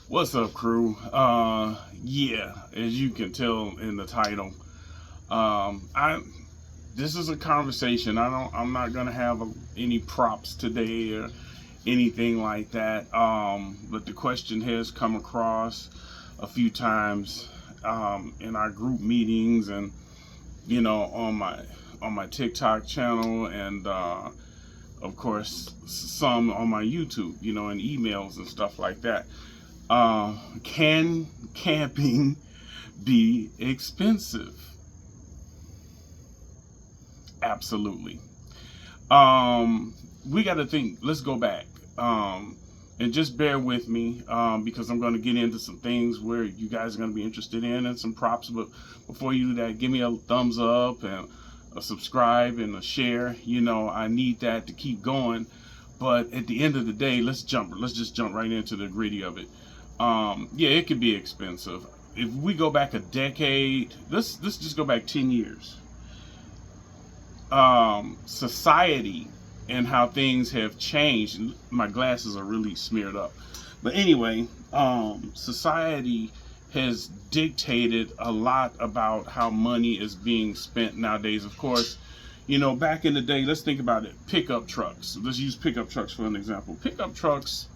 What's up, crew? Yeah, as you can tell in the title, I this is a conversation. I'm not gonna have any props today or anything like that. But the question has come across a few times in our group meetings, and on my TikTok channel, and of course some on my YouTube. In emails and stuff like that. Can camping be expensive? Absolutely. We got to think. Let's go back. And just bear with me because I'm going to get into some things where you guys are going to be interested in and some props. But before you do that, give me a thumbs up and a subscribe and a share. I need that to keep going. But at the end of the day, let's just jump right into the gritty of it. Yeah, it could be expensive. If we go back a decade, let's just go back 10 years. Society and how things have changed. My glasses are really smeared up. But anyway, society has dictated a lot about how money is being spent nowadays. Of course, back in the day, let's think about it. Pickup trucks. Let's use pickup trucks for an example. Pickup trucks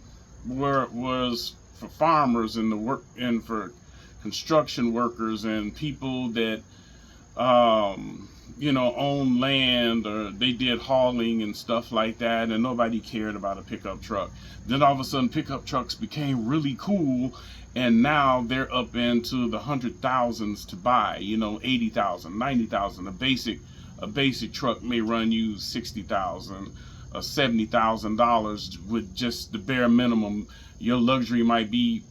was for farmers and for construction workers and people that own land, or they did hauling and stuff like that, and nobody cared about a pickup truck. Then all of a sudden pickup trucks became really cool, and now they're up into the hundred thousands to buy, 80,000, 90,000. A basic truck may run you 60,000 or $70,000 with just the bare minimum. Your luxury might be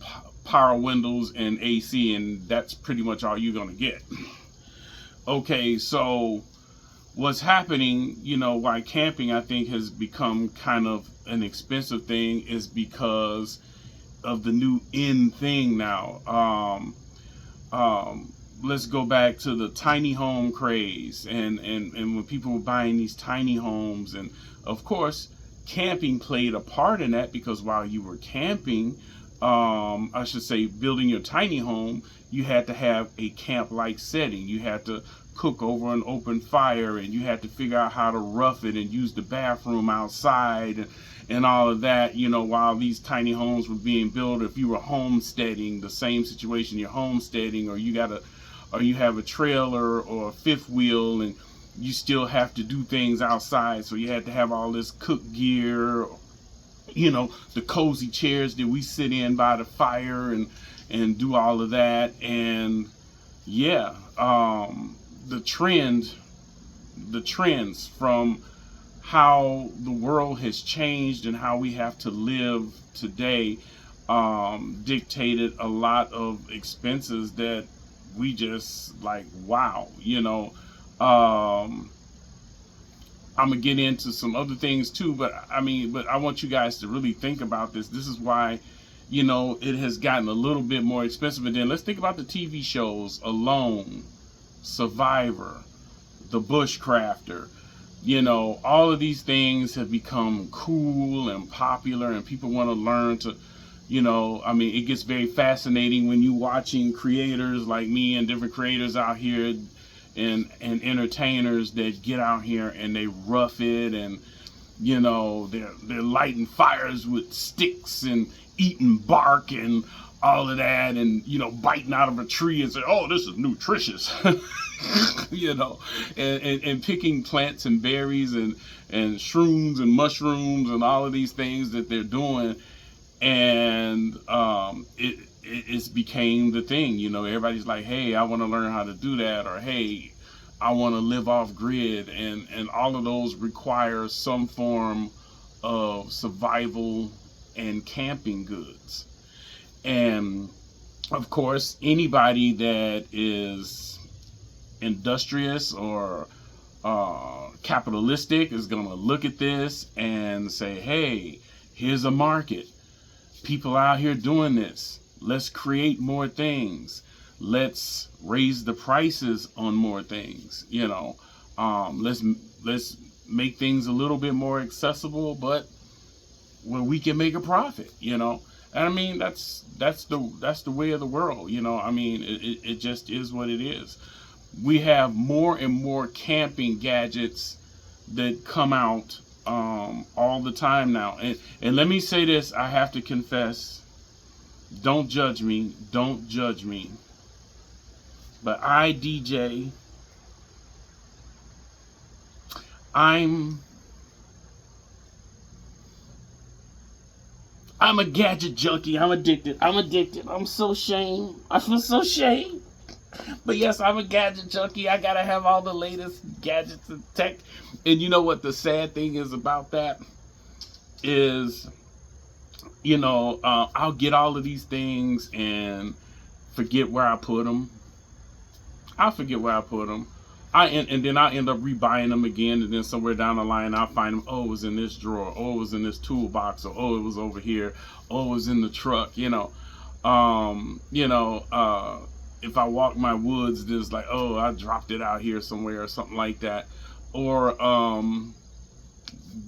power windows and AC, and that's pretty much all you're gonna get. Okay, so what's happening, why camping I think has become kind of an expensive thing is because of the new in thing now. Let's go back to the tiny home craze, and when people were buying these tiny homes, and of course camping played a part in that, because while you were camping, I should say building your tiny home, you had to have a camp-like setting. You had to cook over an open fire, and you had to figure out how to rough it and use the bathroom outside, and all of that, while these tiny homes were being built. If you were homesteading, the same situation, you're homesteading, or you have a trailer or a fifth wheel, and you still have to do things outside, so you had to have all this cook gear, the cozy chairs that we sit in by the fire, and do all of that. And yeah, the trends from how the world has changed and how we have to live today dictated a lot of expenses that we just like, wow. I'm gonna get into some other things too, but I want you guys to really think about this. This is why, it has gotten a little bit more expensive. And then let's think about the TV shows: Alone, Survivor, The Bushcrafter. All of these things have become cool and popular, and people want to learn to, it gets very fascinating when you watching creators like me and different creators out here, and entertainers that get out here and they rough it, and they're lighting fires with sticks and eating bark and all of that, and biting out of a tree and say, oh, this is nutritious. And picking plants and berries and shrooms and mushrooms and all of these things that they're doing. And it's became the thing. Everybody's like, hey, I want to learn how to do that, or hey, I want to live off grid, and all of those require some form of survival and camping goods. And of course, anybody that is industrious or capitalistic is going to look at this and say, hey, here's a market. People out here doing this. Let's create more things. Let's raise the prices on more things. Let's make things a little bit more accessible, but where we can make a profit. And I mean, that's the way of the world, you know. I mean, it just is what it is. We have more and more camping gadgets that come out all the time now. And let me say this, I have to confess, don't judge me, don't judge me. But I, DJ, I'm I'm a gadget junkie. I'm addicted. I'm addicted. I'm so ashamed. I feel so ashamed. But yes, I'm a gadget junkie. I gotta have all the latest gadgets and tech. And you know what the sad thing is about that is, I'll get all of these things and forget where I put them. I'll forget where I put them. And then I end up rebuying them again, and then somewhere down the line I'll find them. Oh, it was in this drawer. Oh, it was in this toolbox. Or oh, it was over here. Oh, it was in the truck. If I walk my woods, there's like, oh, I dropped it out here somewhere or something like that. Or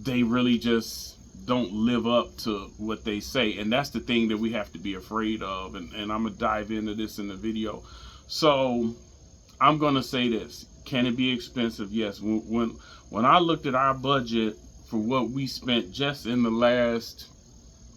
they really just don't live up to what they say, and that's the thing that we have to be afraid of. And I'm gonna dive into this in the video. So I'm gonna say this: can it be expensive? Yes. When I looked at our budget for what we spent just in the last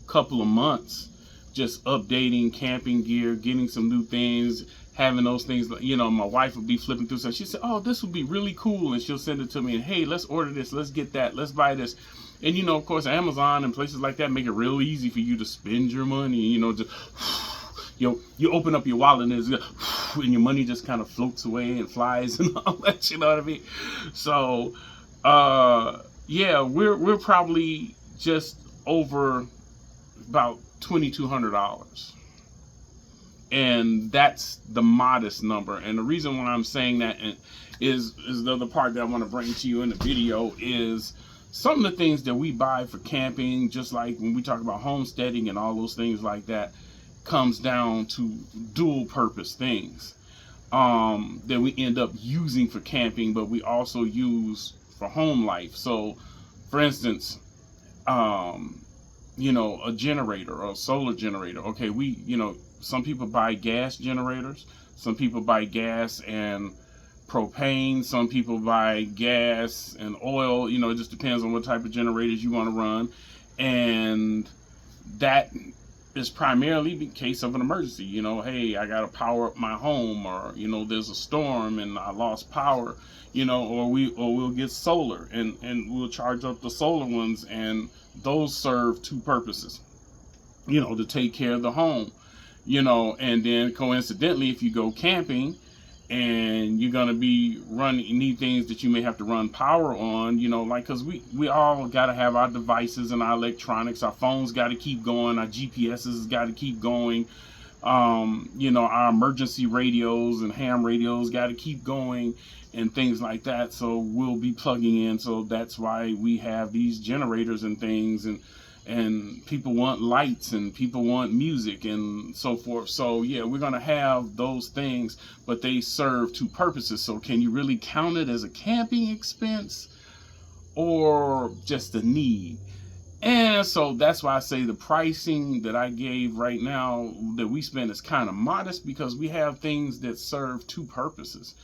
couple of months, just updating camping gear, getting some new things, having those things, my wife would be flipping through stuff. She said, oh, this would be really cool. And she'll send it to me and, hey, let's order this. Let's get that. Let's buy this. And, of course, Amazon and places like that make it real easy for you to spend your money, just, you open up your wallet and your money just kind of floats away and flies and all that, you know what I mean? So, yeah, we're probably just over about $2,200. And that's the modest number. And the reason why I'm saying that is the other part that I want to bring to you in the video is some of the things that we buy for camping, just like when we talk about homesteading and all those things like that, comes down to dual purpose things that we end up using for camping, but we also use for home life. So, for instance, a generator or a solar generator. Okay, some people buy gas generators. Some people buy gas and propane. Some people buy gas and oil. It just depends on what type of generators you want to run. And that is primarily in case of an emergency. Hey, I got to power up my home, or, there's a storm and I lost power, or we'll get solar and we'll charge up the solar ones, and those serve two purposes, to take care of the home. And then coincidentally, if you go camping and you're going to be need things that you may have to run power on, because we all got to have our devices and our electronics. Our phones got to keep going. Our GPSs got to keep going. Our emergency radios and ham radios got to keep going and things like that. So we'll be plugging in. So that's why we have these generators and things, and people want lights and people want music and so forth. So yeah, we're going to have those things, but they serve two purposes. So can you really count it as a camping expense or just a need? And so that's why I say the pricing that I gave right now that we spend is kind of modest, because we have things that serve two purposes.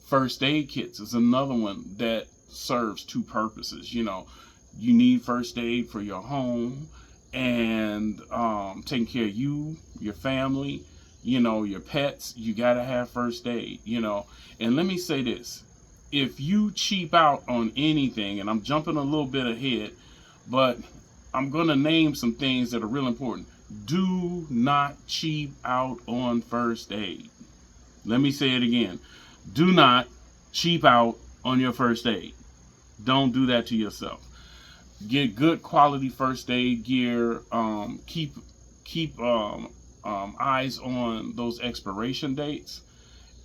First aid kits is another one that serves two purposes. You need first aid for your home and taking care of you, your family, your pets. You got to have first aid, And let me say this. If you cheap out on anything, and I'm jumping a little bit ahead, but I'm going to name some things that are real important. Do not cheap out on first aid. Let me say it again. Do not cheap out on your first aid. Don't do that to yourself. Get good quality first aid gear. Keep eyes on those expiration dates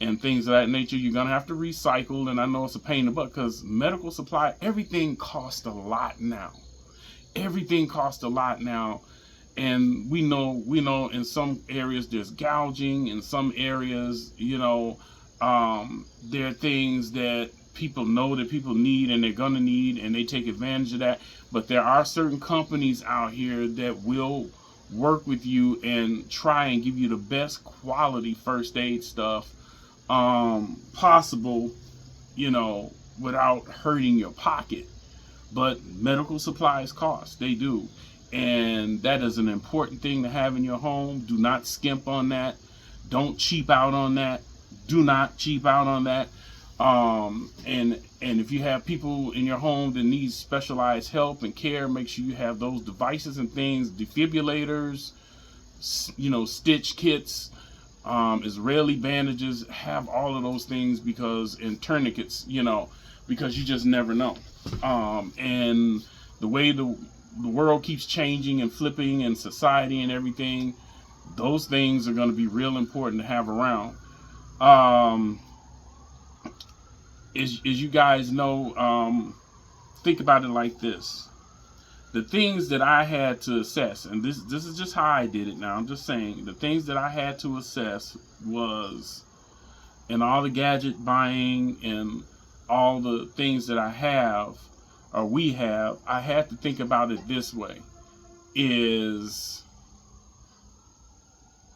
and things of that nature. You're gonna have to recycle, and I know it's a pain in the butt because medical supply, everything costs a lot now. Everything costs a lot now, and we know in some areas there's gouging. In some areas, there are things that people know that people need and they're gonna need, and they take advantage of that. But there are certain companies out here that will work with you and try and give you the best quality first aid stuff possible, without hurting your pocket. But medical supplies cost, they do. And that is an important thing to have in your home. Do not skimp on that. Don't cheap out on that. Do not cheap out on that. And if you have people in your home that need specialized help and care, make sure you have those devices and things, defibrillators, stitch kits, Israeli bandages, have all of those things, and tourniquets, because you just never know. And the way the world keeps changing and flipping, and society and everything, those things are going to be real important to have around. As you guys know, think about it like this. The things that I had to assess, and this is just how I did it now, I'm just saying, the things that I had to assess was, in all the gadget buying and all the things that I have, or we have, I had to think about it this way, is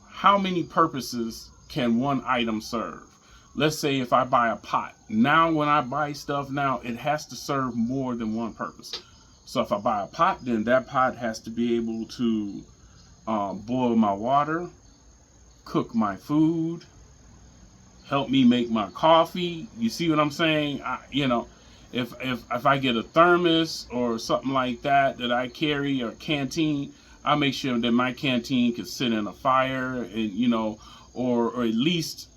how many purposes can one item serve? Let's say if I buy a pot. Now when I buy stuff now, it has to serve more than one purpose. So if I buy a pot, then that pot has to be able to boil my water, cook my food, help me make my coffee. You see what I'm saying? If I get a thermos or something like that I carry, or canteen, I make sure that my canteen can sit in a fire, and or at least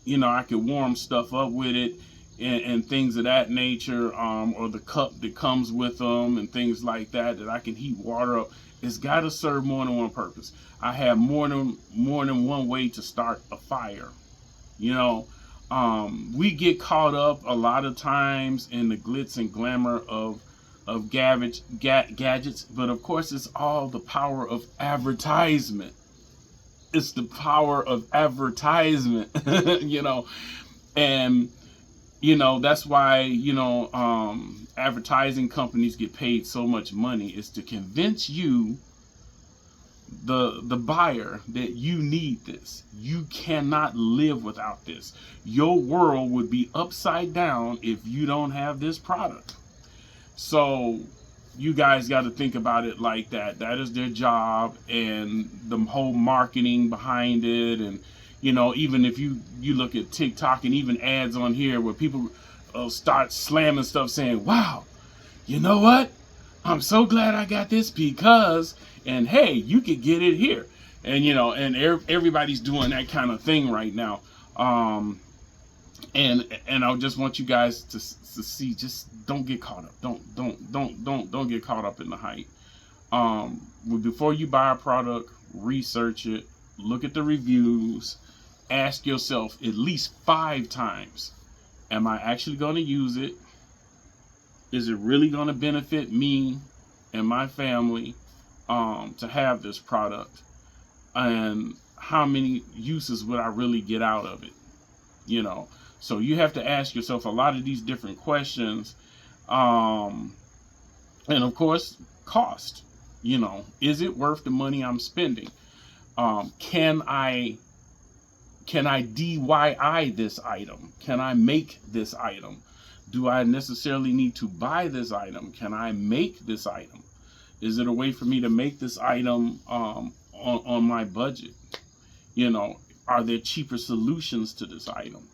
I can warm stuff up with it, and things of that nature, or the cup that comes with them and things like that I can heat water up. It's got to serve more than one purpose. I have more than one way to start a fire. We get caught up a lot of times in the glitz and glamour of gadgets, but of course it's all the power of advertisement. It's the power of advertisement, and that's why advertising companies get paid so much money, is to convince you, the buyer, that you need this. You cannot live without this. Your world would be upside down if you don't have this product. So you guys got to think about it like that. That is their job, and the whole marketing behind it. And even if you look at TikTok and even ads on here where people start slamming stuff saying, wow, you know what? I'm so glad I got this because, and hey, you could get it here. And, and everybody's doing that kind of thing right now. And I just want you guys to see, just don't get caught up. Don't get caught up in the hype. Before you buy a product, research it, look at the reviews, ask yourself at least 5 times, am I actually going to use it? Is it really going to benefit me and my family to have this product? And how many uses would I really get out of it? So you have to ask yourself a lot of these different questions. And of course, cost. Is it worth the money I'm spending? Can I DIY this item? Can I make this item? Do I necessarily need to buy this item? Can I make this item? Is it a way for me to make this item on my budget? Are there cheaper solutions to this item?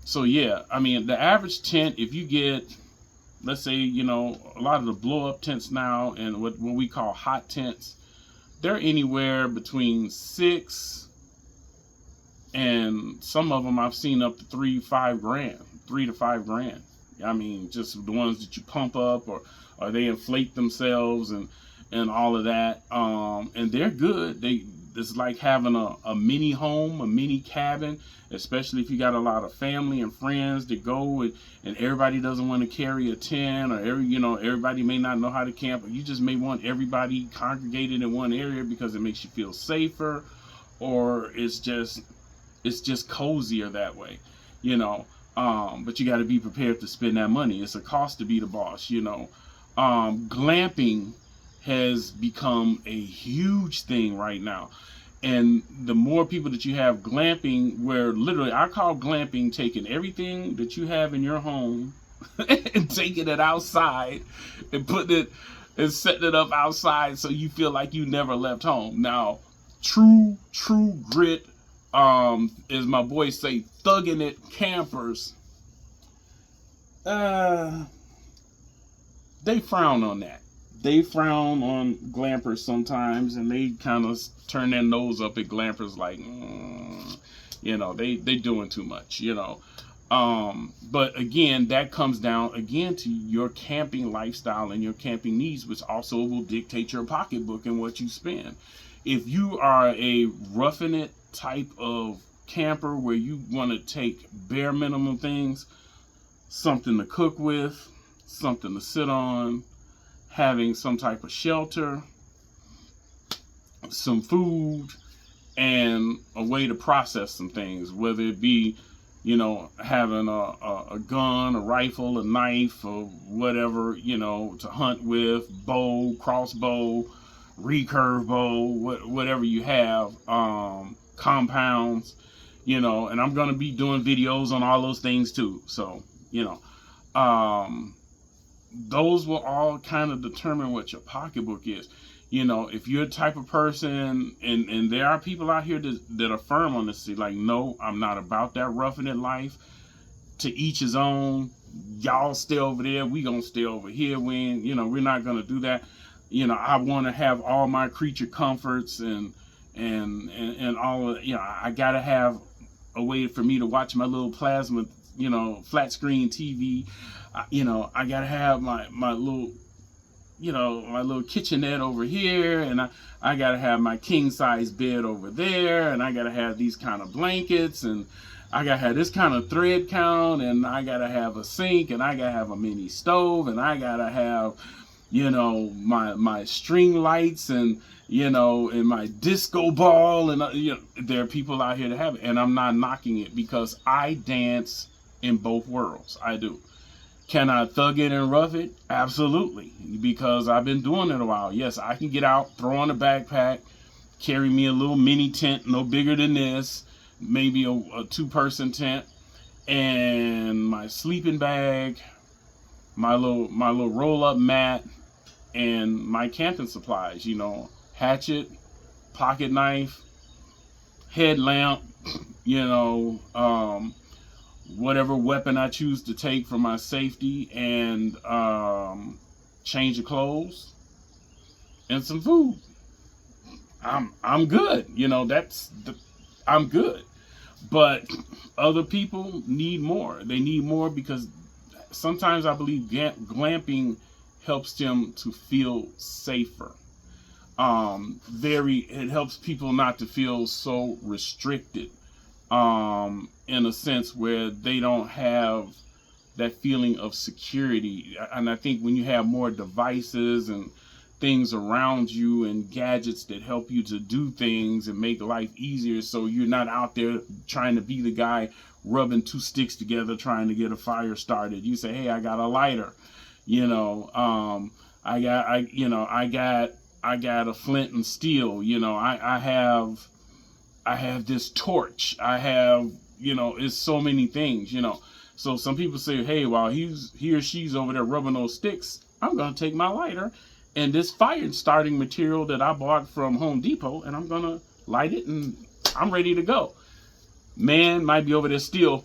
So yeah, the average tent, if you get, let's say, a lot of the blow up tents now and what we call hot tents, they're anywhere between $6,000 and some of them I've seen up to $3 to $5 grand. Just the ones that you pump up or they inflate themselves and all of that. And they're good. It's like having a mini home, a mini cabin, especially if you got a lot of family and friends that go and everybody doesn't want to carry a tent, or everybody may not know how to camp, or you just may want everybody congregated in one area because it makes you feel safer, or it's just cozier that way, but you got to be prepared to spend that money. It's a cost to be the boss, glamping has become a huge thing right now. And the more people that you have glamping, where literally I call glamping taking everything that you have in your home and taking it outside and putting it and setting it up outside so you feel like you never left home. Now, true grit, as my boys say, thugging it campers, they frown on that. They frown on glampers sometimes, and they kind of turn their nose up at glampers like, they doing too much, But again, that comes down again to your camping lifestyle and your camping needs, which also will dictate your pocketbook and what you spend. If you are a roughing it type of camper where you want to take bare minimum things, something to cook with, something to sit on, having some type of shelter, some food, and a way to process some things, whether it be, having a gun, a rifle, a knife, or whatever, to hunt with, bow, crossbow, recurve bow, whatever you have, compounds, and I'm going to be doing videos on all those things too. So, those will all kind of determine what your pocketbook is. If you're a type of person, and there are people out here that are firm on this, like, no, I'm not about that roughing it life. To each his own. Y'all stay over there. We gonna stay over here. We're not gonna do that. I want to have all my creature comforts and all of, I gotta have a way for me to watch my little plasma, flat screen TV. I gotta have my little, my little kitchenette over here, and I gotta have my king size bed over there, and I gotta have these kind of blankets, and I gotta have this kind of thread count, and I gotta have a sink, and I gotta have a mini stove, and I gotta have, my string lights, and and my disco ball, and there are people out here that have it, and I'm not knocking it because I dance in both worlds. I do. Can I thug it and rough it? Absolutely, because I've been doing it a while. Yes, I can get out, throw on a backpack, carry me a little mini tent, no bigger than this, maybe a two-person tent, and my sleeping bag, my little roll-up mat, and my camping supplies. Hatchet, pocket knife, headlamp, whatever weapon I choose to take for my safety, and change of clothes and some food. I'm good. I'm good. But other people need more. They need more because sometimes I believe glamping helps them to feel safer. It helps people not to feel so restricted. In a sense where they don't have that feeling of security. And I think when you have more devices and things around you and gadgets that help you to do things and make life easier, so you're not out there trying to be the guy rubbing two sticks together trying to get a fire started. You say, hey, I got a lighter. I got a flint and steel. I have this torch. I have, it's so many things, So some people say, hey, while he or she's over there rubbing those sticks, I'm going to take my lighter and this fire starting material that I bought from Home Depot, and I'm going to light it, and I'm ready to go. Man might be over there still.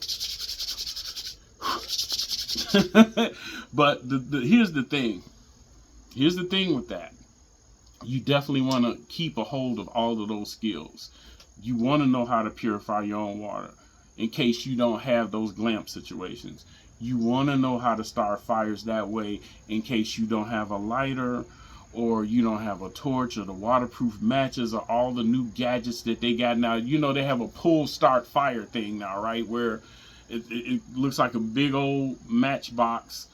But here's the thing. Here's the thing with that. You definitely want to keep a hold of all of those skills. You want to know how to purify your own water in case you don't have those glamp situations. You want to know how to start fires that way in case you don't have a lighter, or you don't have a torch, or the waterproof matches, or all the new gadgets that they got now. They have a pull start fire thing now, right? Where it looks like a big old matchbox,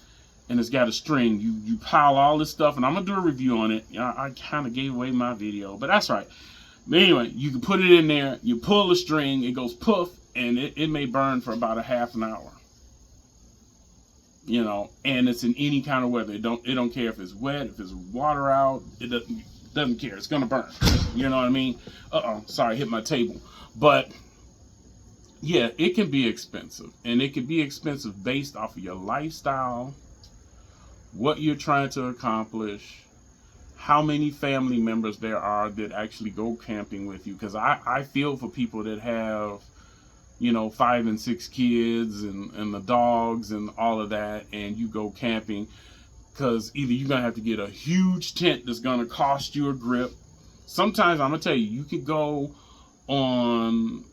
and it's got a string. You pile all this stuff, and I'm going to do a review on it. I kind of gave away my video, but that's right. But anyway, you can put it in there, you pull the string, it goes poof, and it may burn for about a half an hour. you know, and it's in any kind of weather. It don't care if it's wet, if it's water out. It doesn't care. It's gonna burn. You know what I mean? Sorry, I hit my table. But yeah, it can be expensive, and it can be expensive based off of your lifestyle, what you're trying to accomplish, how many family members there are that actually go camping with you. Because I feel for people that have, you know, 5 and 6 kids and the dogs and all of that, and you go camping, because either you're gonna have to get a huge tent that's gonna cost you a grip. Sometimes I'm gonna tell you, you can go on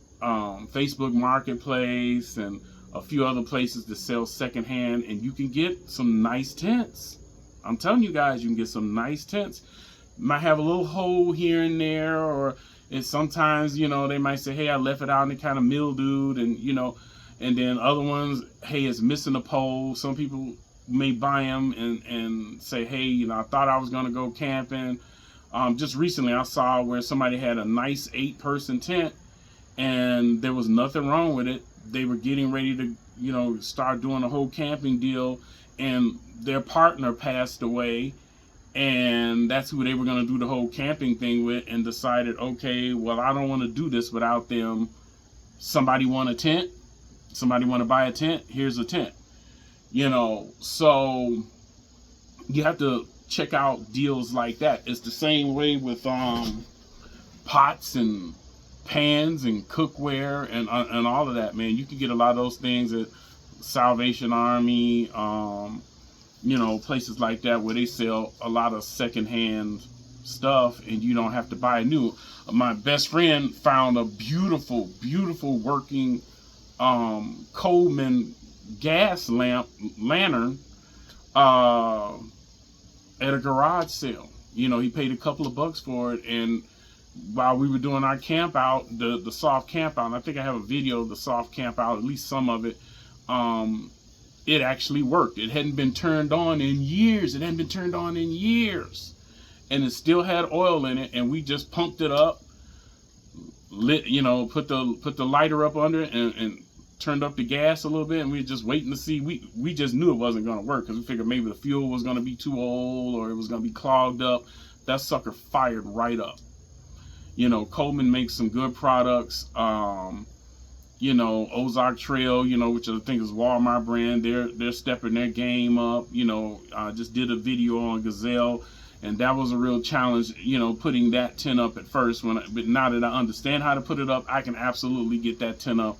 Facebook Marketplace and a few other places that sell secondhand, and you can get some nice tents. I'm telling you guys, you can get some nice tents. Might have a little hole here and there, or it's sometimes, you know, they might say, hey, I left it out and it kind of mildewed, and you know, and then other ones, hey, it's missing a pole. Some people may buy them and say, hey, you know, I thought I was gonna go camping. Just recently I saw where somebody had a nice 8-person tent, and there was nothing wrong with it. They were getting ready to, you know, start doing a whole camping deal, and their partner passed away, and that's who they were going to do the whole camping thing with, and decided, okay, well, I don't want to do this without them. Somebody want a tent? Somebody want to buy a tent? Here's a tent. You know, so you have to check out deals like that. It's the same way with pots and pans and cookware and all of that, man. You can get a lot of those things at Salvation Army, you know, places like that where they sell a lot of secondhand stuff, and you don't have to buy new. My best friend found a beautiful working Coleman gas lantern at a garage sale. You know, he paid a couple of bucks for it, and while we were doing our camp out, the soft camp out, and I think I have a video of the soft camp out, at least some of it, it actually worked. It hadn't been turned on in years. It hadn't been turned on in years. And it still had oil in it, and we just pumped it up, lit, you know, put the lighter up under it, and turned up the gas a little bit, and we were just waiting to see. We just knew it wasn't going to work, because we figured maybe the fuel was going to be too old, or it was going to be clogged up. That sucker fired right up. You know, Coleman makes some good products. You know, Ozark Trail, you know, which I think is Walmart brand, they're stepping their game up. You know, I just did a video on Gazelle, and that was a real challenge, you know, putting that tent up at first. But now that I understand how to put it up, I can absolutely get that tent up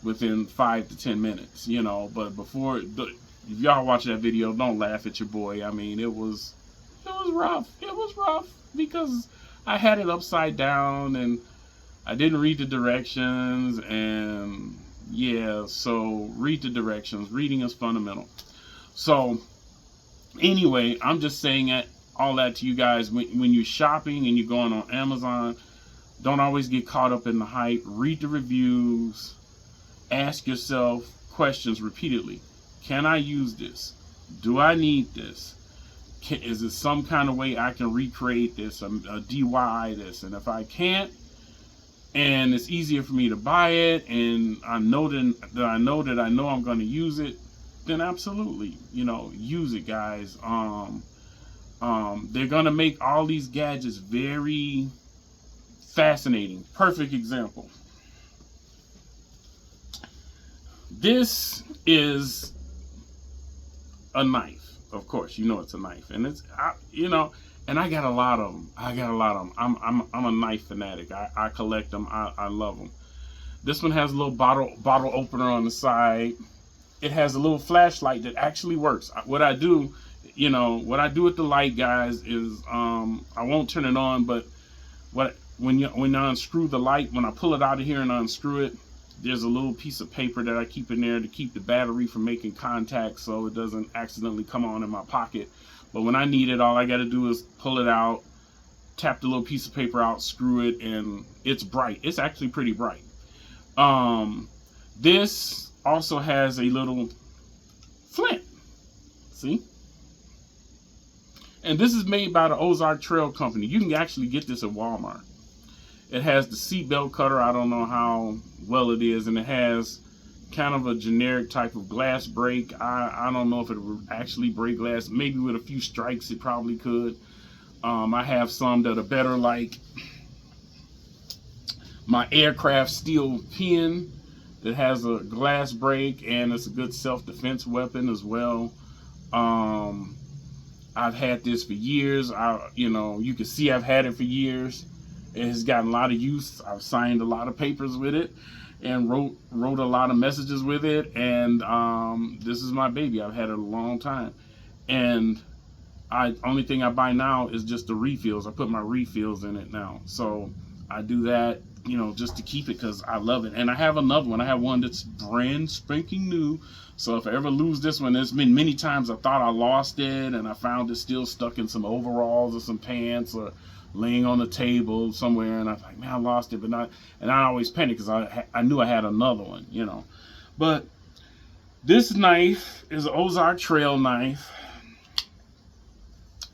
within 5 to 10 minutes, you know. But before, if y'all watch that video, don't laugh at your boy. I mean, it was rough. It was rough because I had it upside down, and I didn't read the directions, and yeah, so read the directions. Reading is fundamental. So anyway, I'm just saying all that to you guys. When you're shopping and you're going on Amazon, don't always get caught up in the hype. Read the reviews. Ask yourself questions repeatedly. Can I use this? Do I need this? Is there some kind of way I can recreate this, a DIY this? And if I can't, and it's easier for me to buy it, and I know that I know I'm going to use it, then absolutely, you know, use it, guys. They're going to make all these gadgets very fascinating. Perfect example. This is a knife. Of course, you know it's a knife, and it's, you know, and I got a lot of them. I'm a knife fanatic. I collect them. I love them. This one has a little bottle opener on the side. It has a little flashlight that actually works. What I do, you know, what I do with the light, guys, is I won't turn it on, but when I unscrew the light, when I pull it out of here and unscrew it, there's a little piece of paper that I keep in there to keep the battery from making contact, so it doesn't accidentally come on in my pocket. But when I need it, all I got to do is pull it out, tap the little piece of paper out, screw it, and it's bright. It's actually pretty bright. This also has a little flint. See? And this is made by the Ozark Trail Company. You can actually get this at Walmart. It has the seatbelt cutter. I don't know how well it is, and it has kind of a generic type of glass break. I don't know if it would actually break glass. Maybe with a few strikes it probably could. I have some that are better, like my aircraft steel pen that has a glass break, and it's a good self-defense weapon as well. I've had this for years. You can see I've had it for years. It has gotten a lot of use. I've signed a lot of papers with it and wrote a lot of messages with it. And this is my baby. I've had it a long time. And only thing I buy now is just the refills. I put my refills in it now. So I do that, just to keep it because I love it. And I have another one. I have one that's brand spanking new. So if I ever lose this one, there's been many times I thought I lost it and I found it still stuck in some overalls or some pants or laying on the table somewhere, and I'm like, man, I lost it. And I always panic because I knew I had another one, But this knife is an Ozark Trail knife.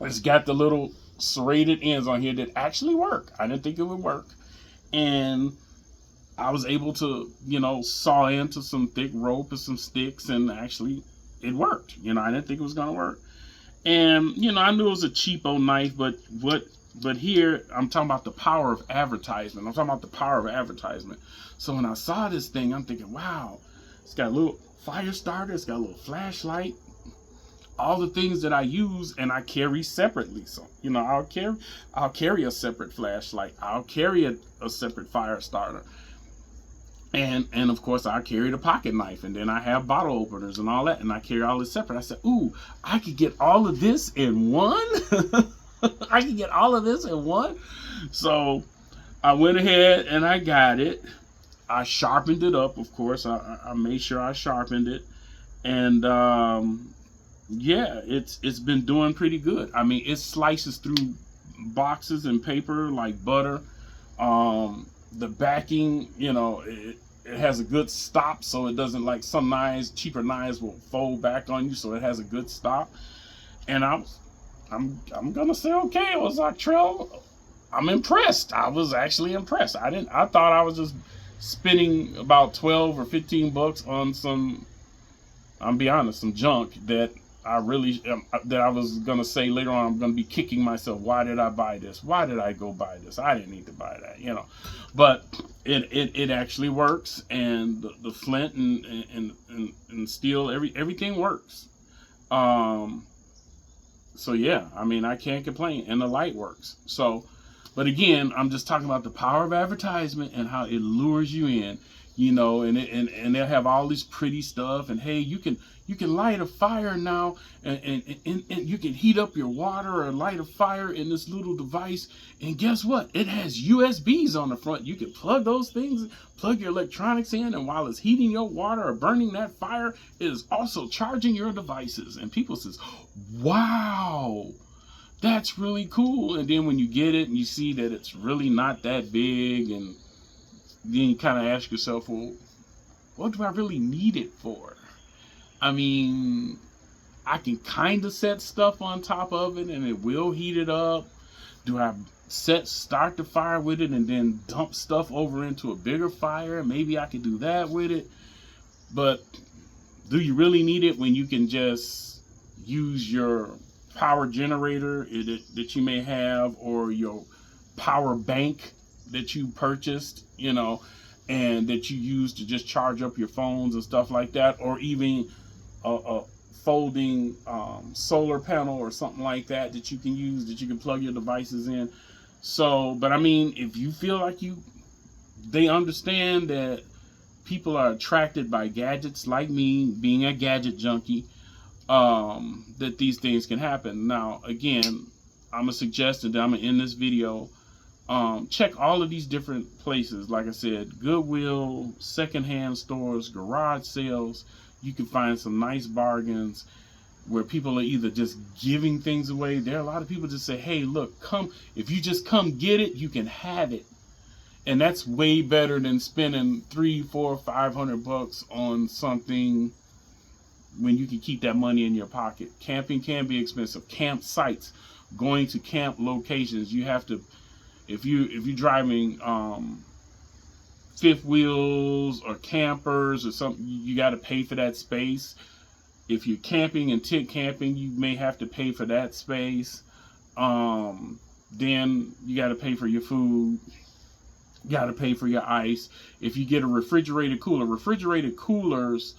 It's got the little serrated ends on here that actually work. I didn't think it would work. And I was able to, saw into some thick rope and some sticks, and actually it worked. I didn't think it was going to work. And, I knew it was a cheapo knife, but here I'm talking about the power of advertisement. I'm talking about the power of advertisement. So when I saw this thing, I'm thinking, wow, it's got a little fire starter, it's got a little flashlight, all the things that I use and I carry separately. So, I'll carry a separate flashlight. I'll carry a separate fire starter. And of course I carry the pocket knife, and then I have bottle openers and all that, and I carry all this separate. I said, ooh, I could get all of this in one. I could get all of this in one. So I went ahead and I got it. I sharpened it up, of course. I made sure I sharpened it. And yeah, it's been doing pretty good. I mean, it slices through boxes and paper like butter. The backing, it has a good stop, so it doesn't, like some knives, cheaper knives will fold back on you, so it has a good stop. And I'm gonna say, okay, Ozark Trail, I'm impressed. I was actually impressed. I thought I was just spending about 12 or 15 bucks on some, I'll be honest, some junk that I was gonna say later on, I'm gonna be kicking myself. Why did I buy this? Why did I go buy this? I didn't need to buy that, But it actually works, and the flint and steel, everything works. So yeah, I mean, I can't complain, and the light works. So, but again, I'm just talking about the power of advertisement and how it lures you in, and they'll have all this pretty stuff, and hey, you can light a fire now, and you can heat up your water or light a fire in this little device, and guess what? It has USBs on the front. You can plug those things, plug your electronics in, and while it's heating your water or burning that fire, it is also charging your devices. And people says, wow, that's really cool. And then when you get it and you see that it's really not that big, and then you kind of ask yourself, well, what do I really need it for? I mean, I can kind of set stuff on top of it and it will heat it up. Do I start the fire with it and then dump stuff over into a bigger fire? Maybe I could do that with it. But do you really need it when you can just use your power generator that you may have, or your power bank that you purchased, and that you use to just charge up your phones and stuff like that, or even a folding solar panel or something like that you can use, that you can plug your devices in. So, but I mean, if you feel like they understand that people are attracted by gadgets, like me being a gadget junkie, that these things can happen. Now, again, I'm gonna suggest that I'm gonna end this video. Check all of these different places. Like I said, Goodwill, secondhand stores, garage sales. You can find some nice bargains where people are either just giving things away. There are a lot of people just say, hey, look, come, if you just come get it, you can have it. And that's way better than spending $300, $400, $500 on something when you can keep that money in your pocket. Camping can be expensive. Campsites, going to camp locations, you have to, if you're driving fifth wheels or campers or something, you got to pay for that space. If you're camping and tent camping, you may have to pay for that space. Then you got to pay for your food. You got to pay for your ice. If you get a refrigerated coolers,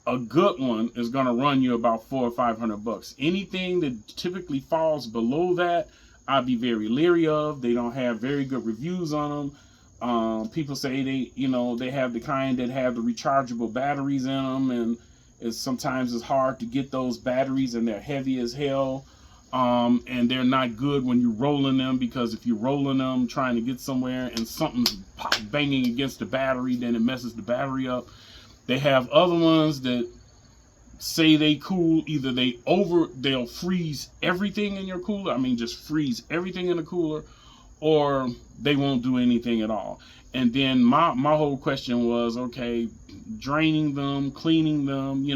a good one is going to run you about $400 or $500. Anything that typically falls below that, I'd be very leery of. They don't have very good reviews on them. People say they have the kind that have the rechargeable batteries in them, and sometimes it's hard to get those batteries, and they're heavy as hell. And they're not good when you're rolling them, because if you're rolling them trying to get somewhere and something's banging against the battery, then it messes the battery up. They have other ones that say they cool. Either they'll freeze everything in your cooler. I mean, just freeze everything in the cooler, or they won't do anything at all. And then my whole question was, okay, draining them, cleaning them,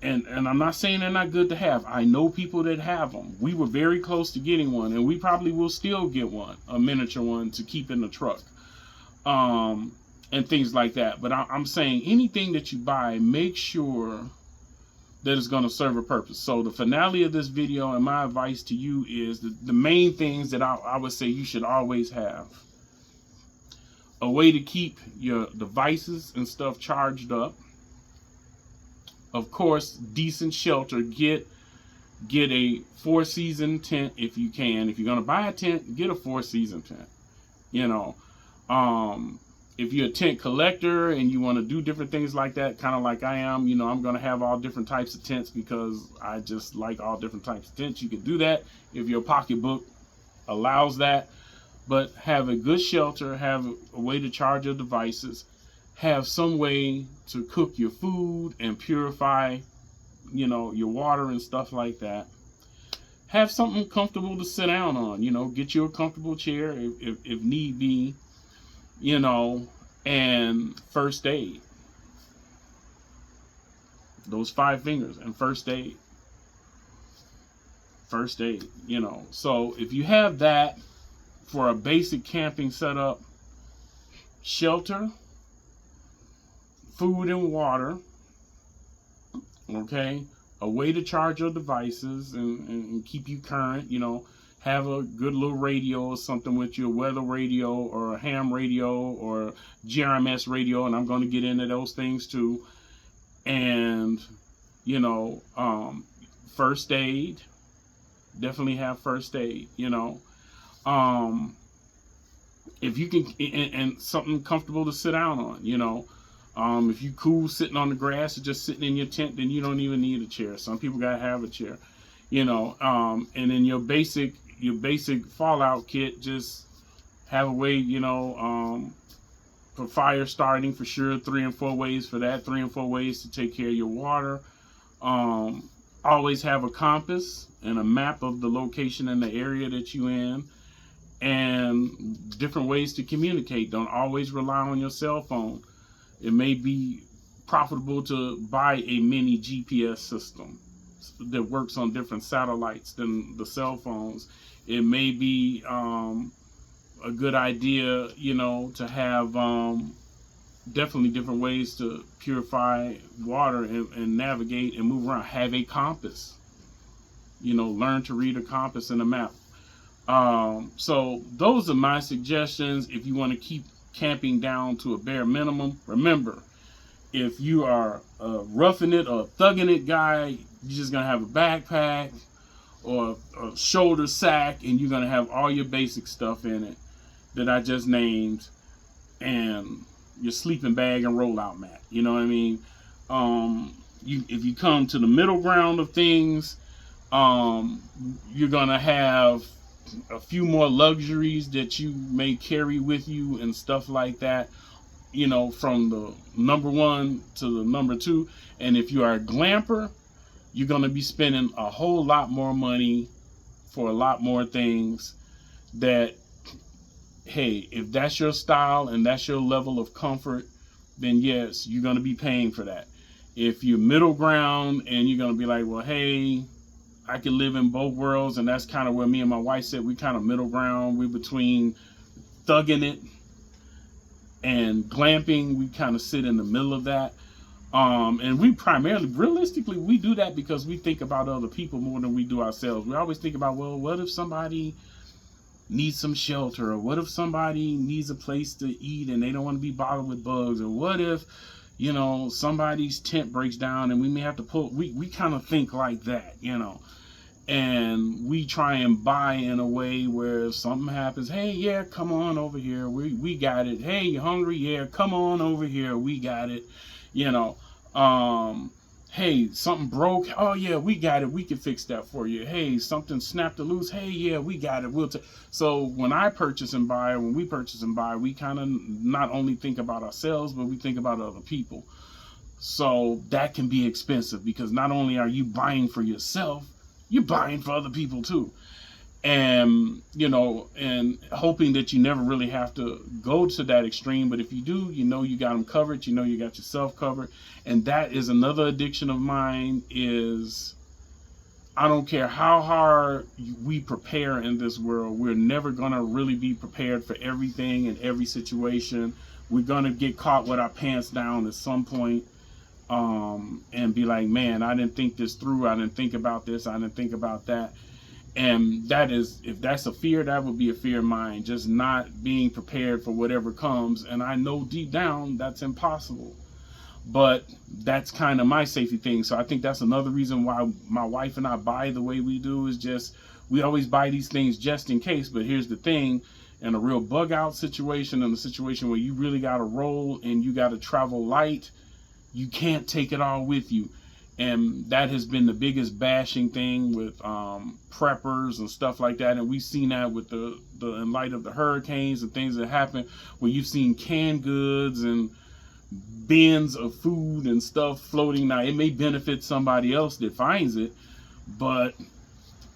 and I'm not saying they're not good to have. I know people that have them. We were very close to getting one, and we probably will still get one, a miniature one to keep in the truck. And things like that. But I'm saying anything that you buy, make sure that it's going to serve a purpose. So the finale of this video, and my advice to you, is the main things that I would say you should always have: a way to keep your devices and stuff charged up. Of course, decent shelter. Get a 4-season tent if you can. If you're going to buy a tent, get a 4-season tent. If you're a tent collector and you want to do different things like that, kind of like I am, I'm going to have all different types of tents because I just like all different types of tents. You can do that if your pocketbook allows that. But have a good shelter, have a way to charge your devices, have some way to cook your food and purify, your water and stuff like that. Have something comfortable to sit down on, get you a comfortable chair if need be. And first aid. Those 5 fingers and first aid. First aid, So if you have that for a basic camping setup, shelter, food and water, okay, a way to charge your devices and keep you current, have a good little radio or something with your weather radio or a ham radio or GRMS radio, and I'm going to get into those things too. And first aid, definitely have first aid. If you can, and something comfortable to sit down on. If you cool sitting on the grass or just sitting in your tent, then you don't even need a chair. Some people gotta have a chair. And then your basic fallout kit, just have a way, for fire starting, for sure. 3 and 4 ways for that. 3 and 4 ways to take care of your water. Always have a compass and a map of the location and the area that you're in, and different ways to communicate. Don't always rely on your cell phone. It may be profitable to buy a mini GPS system that works on different satellites than the cell phones. It may be a good idea, to have definitely different ways to purify water and navigate and move around. Have a compass. Learn to read a compass and a map. So those are my suggestions if you want to keep camping down to a bare minimum. Remember, if you are a roughing it or thugging it guy, you're just going to have a backpack or a shoulder sack, and you're going to have all your basic stuff in it that I just named, and your sleeping bag and rollout mat. You know what I mean? If you come to the middle ground of things, you're going to have a few more luxuries that you may carry with you and stuff like that, from the number 1 to the number 2. And if you are a glamper, you're going to be spending a whole lot more money for a lot more things that, hey, if that's your style and that's your level of comfort, then yes, you're going to be paying for that. If you're middle ground and you're going to be like, well, hey, I can live in both worlds, and that's kind of where me and my wife said we kind of middle ground. We're between thugging it And glamping, we kind of sit in the middle of that. And we primarily, realistically, we do that because we think about other people more than we do ourselves. We always think about, well, what if somebody needs some shelter, or what if somebody needs a place to eat and they don't want to be bothered with bugs, or what if, you know, somebody's tent breaks down and we may have to pull. We kind of think like that, you know, and we try and buy in a way where if something happens, hey, yeah, come on over here, we got it. Hey, you hungry? Yeah, come on over here, we got it. You know, hey, something broke. Oh yeah, we got it. We can fix that for you. Hey, something snapped or loose. Hey, yeah, we got it. So when I purchase and buy, when we purchase and buy, we kind of not only think about ourselves, but we think about other people. So that can be expensive because not only are you buying for yourself, you're buying for other people too. And, you know, and hoping that you never really have to go to that extreme. But if you do, you know, you got them covered, you know, you got yourself covered. And that is another addiction of mine is, I don't care how hard we prepare in this world, we're never going to really be prepared for everything and every situation. We're going to get caught with our pants down at some point, and be like, man, I didn't think this through. I didn't think about this. I didn't think about that. And that is, if that's a fear, that would be a fear of mine, just not being prepared for whatever comes. And I know deep down that's impossible, but that's kind of my safety thing. So I think that's another reason why my wife and I buy the way we do, is just, we always buy these things just in case. But here's the thing, in a real bug out situation, in a situation where you really got to roll and you got to travel light, you can't take it all with you. And that has been the biggest bashing thing with preppers and stuff like that. And we've seen that with the in light of the hurricanes and things that happen, where you've seen canned goods and bins of food and stuff floating. Now, it may benefit somebody else that finds it, but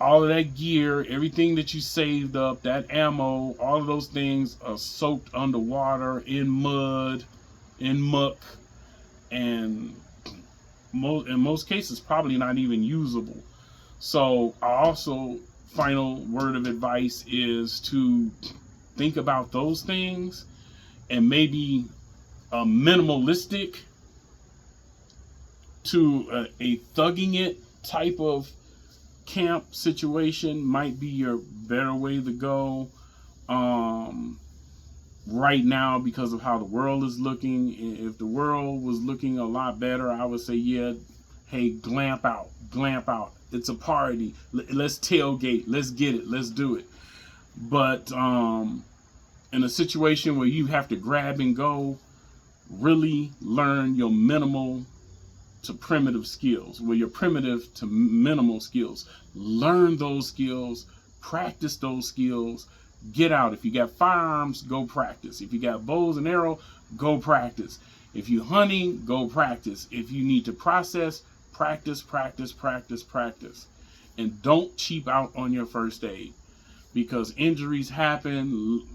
all of that gear, everything that you saved up, that ammo, all of those things are soaked underwater, in mud, in muck, and in most cases probably not even usable. So final word of advice is to think about those things, and maybe a minimalistic to a thugging it type of camp situation might be your better way to go right now, because of how the world is looking. If the world was looking a lot better, I would say, yeah, hey, glamp out. It's a party. Let's tailgate. Let's get it. Let's do it. But in a situation where you have to grab and go, really learn your minimal to primitive skills, where your primitive to minimal skills. Learn those skills, practice those skills. Get out. If you got firearms, go practice. If you got bows and arrow, go practice. If you're hunting, go practice. If you need to practice. And don't cheap out on your first aid, because injuries happen,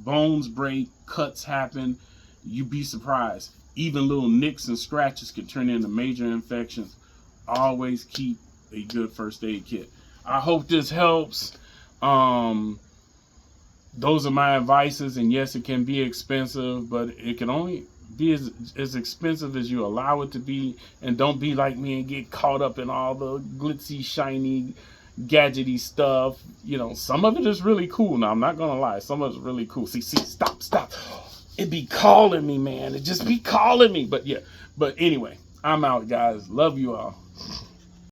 bones break, cuts happen. You'd be surprised. Even little nicks and scratches can turn into major infections. Always keep a good first aid kit. I hope this helps. Those are my advices, and yes, it can be expensive, but it can only be as expensive as you allow it to be. And don't be like me and get caught up in all the glitzy, shiny, gadgety stuff. You know, some of it is really cool. Now, I'm not gonna lie, some of it's really cool. See, stop. It be calling me, man. It just be calling me. But yeah, but anyway, I'm out, guys. Love you all.